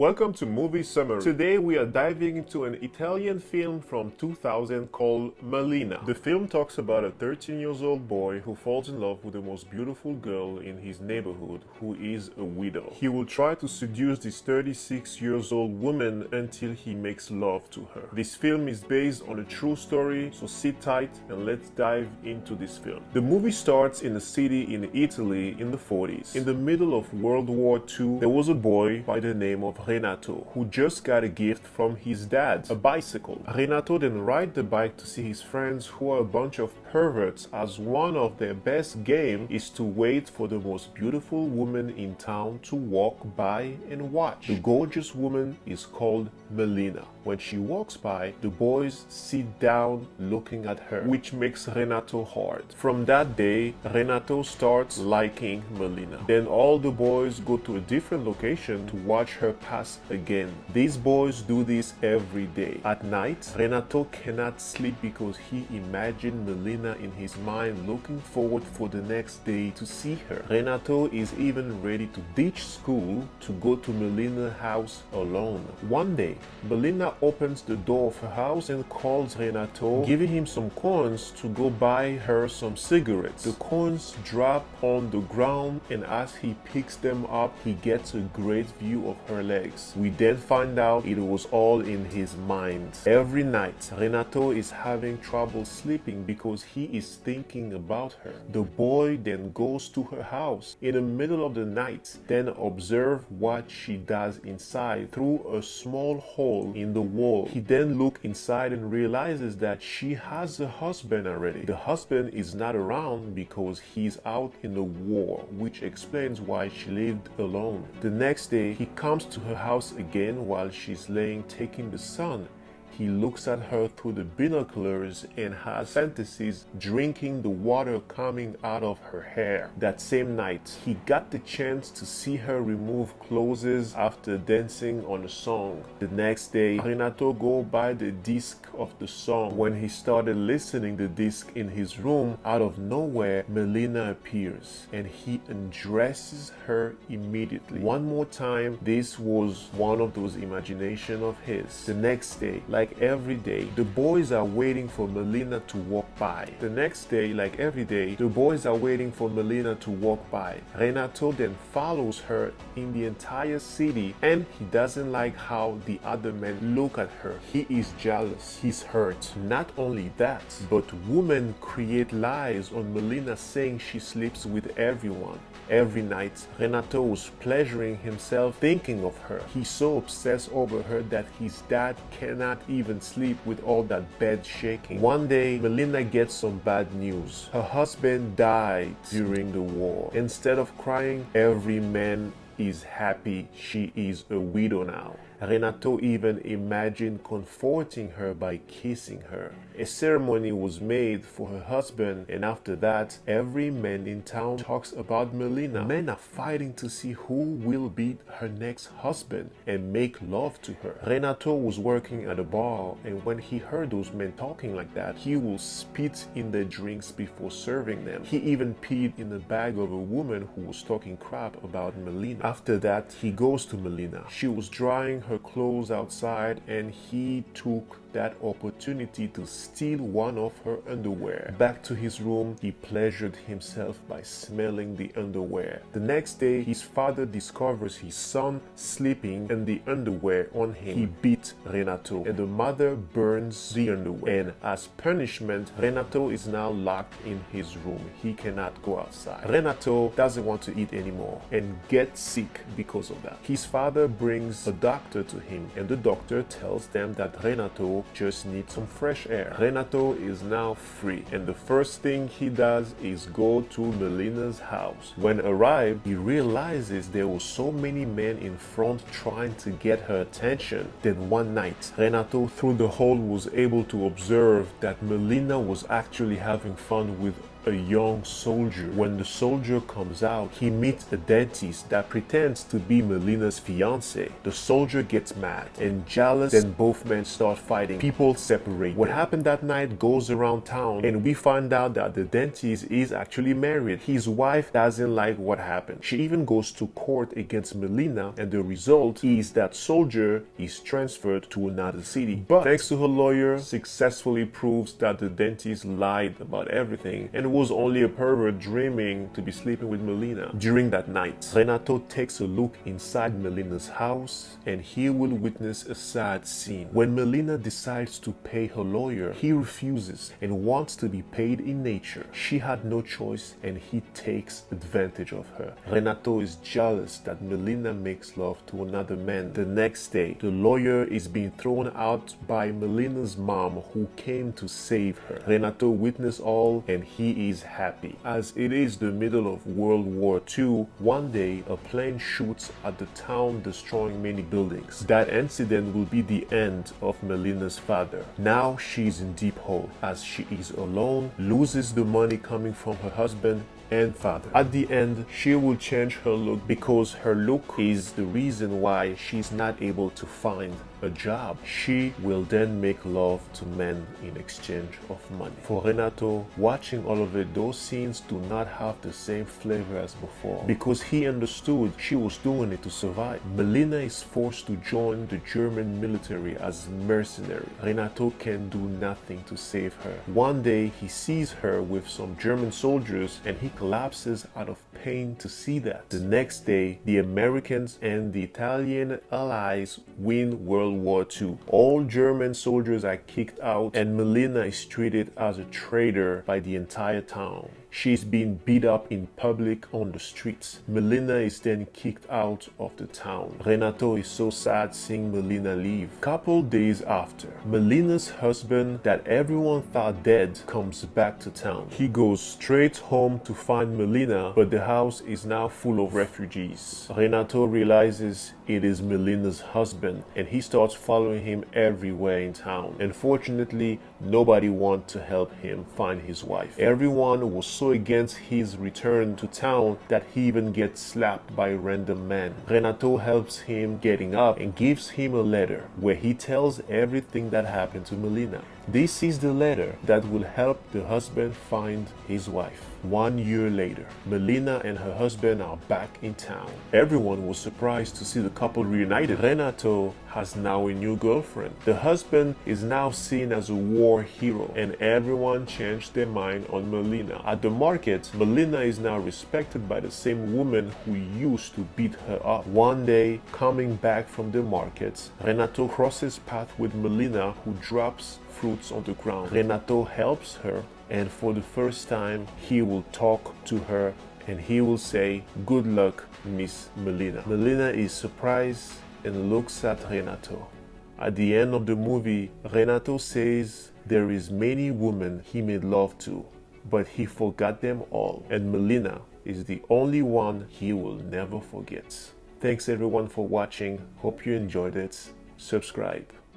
Welcome to Movie Summary. Today we are diving into an Italian film from 2000 called Malena. The film talks about a 13-year-old boy who falls in love with the most beautiful girl in his neighborhood who is a widow. He will try to seduce this 36-year-old woman until he makes love to her. This film is based on a true story, so sit tight and let's dive into this film. The movie starts in a city in Italy in the 40s. In the middle of World War II, there was a boy by the name of Renato, who just got a gift from his dad, a bicycle. Renato then rides the bike to see his friends who are a bunch of perverts, as one of their best game is to wait for the most beautiful woman in town to walk by and watch. The gorgeous woman is called Malena. When she walks by, the boys sit down looking at her, which makes Renato hard. From that day, Renato starts liking Malena. Then all the boys go to a different location to watch her pass again. These boys do this every day. At night, Renato cannot sleep because he imagined Malena in his mind, looking forward for the next day to see her. Renato is even ready to ditch school to go to Malena's house alone. One day, Malena opens the door of her house and calls Renato, giving him some coins to go buy her some cigarettes. The coins drop on the ground, and as he picks them up, he gets a great view of her legs. We then find out it was all in his mind. Every night, Renato is having trouble sleeping because he is thinking about her. The boy then goes to her house in the middle of the night, then observe what she does inside through a small hole in the wall. He then looks inside and realizes that she has a husband already. The husband is not around because he's out in the war, which explains why she lived alone. The next day, he comes to her house again while she's laying taking the sun. He looks at her through the binoculars and has fantasies drinking the water coming out of her hair. That same night, he got the chance to see her remove clothes after dancing on a song. The next day, Renato go buy the disc of the song. When he started listening the disc in his room, out of nowhere, Malena appears and he undresses her immediately. One more time, this was one of those imaginations of his. The next day, like every day, the boys are waiting for Malena to walk by. The next day, like every day, the boys are waiting for Malena to walk by. Renato then follows her in the entire city, and he doesn't like how the other men look at her. He is jealous. He's hurt. Not only that, but women create lies on Malena saying she sleeps with everyone. Every night, Renato was pleasuring himself thinking of her. He's so obsessed over her that his dad cannot even sleep with all that bed shaking. One day, Malena gets some bad news. Her husband died during the war. Instead of crying, every man is happy she is a widow now. Renato even imagined comforting her by kissing her. A ceremony was made for her husband, and after that, every man in town talks about Malena. Men are fighting to see who will be her next husband and make love to her. Renato was working at a bar, and when he heard those men talking like that, he will spit in their drinks before serving them. He even peed in the bag of a woman who was talking crap about Malena. After that, he goes to Malena. She was drying her clothes outside, and he took that opportunity to steal one of her underwear. Back to his room, he pleasured himself by smelling the underwear. The next day, his father discovers his son sleeping and the underwear on him. He beat Renato, and the mother burns the underwear. And as punishment, Renato is now locked in his room. He cannot go outside. Renato doesn't want to eat anymore and gets sick because of that. His father brings a doctor to him, and the doctor tells them that Renato just needs some fresh air. Renato is now free, and the first thing he does is go to Malena's house. When arrived, he realizes there were so many men in front trying to get her attention. Then one night, Renato through the hole was able to observe that Malena was actually having fun with a young soldier. When the soldier comes out, he meets a dentist that pretends to be Melena's fiance. The soldier gets mad and jealous, then both men start fighting. People separate. What happened that night goes around town, and we find out that the dentist is actually married. His wife doesn't like what happened. She even goes to court against Malena, and the result is that soldier is transferred to another city. But thanks to her lawyer, successfully proves that the dentist lied about everything and was only a pervert dreaming to be sleeping with Malena. During that night, Renato takes a look inside Melena's house, and he will witness a sad scene. When Malena decides to pay her lawyer, he refuses and wants to be paid in nature. She had no choice, and he takes advantage of her. Renato is jealous that Malena makes love to another man. The next day, the lawyer is being thrown out by Melena's mom, who came to save her. Renato witnessed all, and he is happy. As it is the middle of World War II, one day a plane shoots at the town, destroying many buildings. That incident will be the end of Melena's father. Now she is in deep hole, as she is alone, loses the money coming from her husband and father. At the end, she will change her look because her look is the reason why she's not able to find a job. She will then make love to men in exchange of money. For Renato, watching all of it, those scenes do not have the same flavor as before because he understood she was doing it to survive. Malena is forced to join the German military as mercenary. Renato can do nothing to save her. One day, he sees her with some German soldiers and he collapses out of pain to see that. The next day, the Americans and the Italian allies win World War II. All German soldiers are kicked out, and Malena is treated as a traitor by the entire town. She's being beat up in public on the streets. Malena is then kicked out of the town. Renato is so sad seeing Malena leave. Couple days after, Melena's husband that everyone thought dead comes back to town. He goes straight home to find Malena, but the house is now full of refugees. Renato realizes it is Melena's husband, and he starts following him everywhere in town. Unfortunately, nobody wants to help him find his wife. Everyone was so against his return to town that he even gets slapped by a random man. Renato helps him getting up and gives him a letter where he tells everything that happened to Malena. This is the letter that will help the husband find his wife. 1 year later, Malena and her husband are back in town. Everyone was surprised to see the couple reunited. Renato has now a new girlfriend. The husband is now seen as a war hero, and everyone changed their mind on Malena. At the market, Malena is now respected by the same woman who used to beat her up. One day, coming back from the market, Renato crosses paths with Malena, who drops fruits on the ground. Renato helps her, and for the first time, he will talk to her and he will say, "Good luck, Miss Malena." Malena is surprised and looks at Renato. At the end of the movie, Renato says there is many women he made love to, but he forgot them all, and Malena is the only one he will never forget. Thanks everyone for watching. Hope you enjoyed it. Subscribe.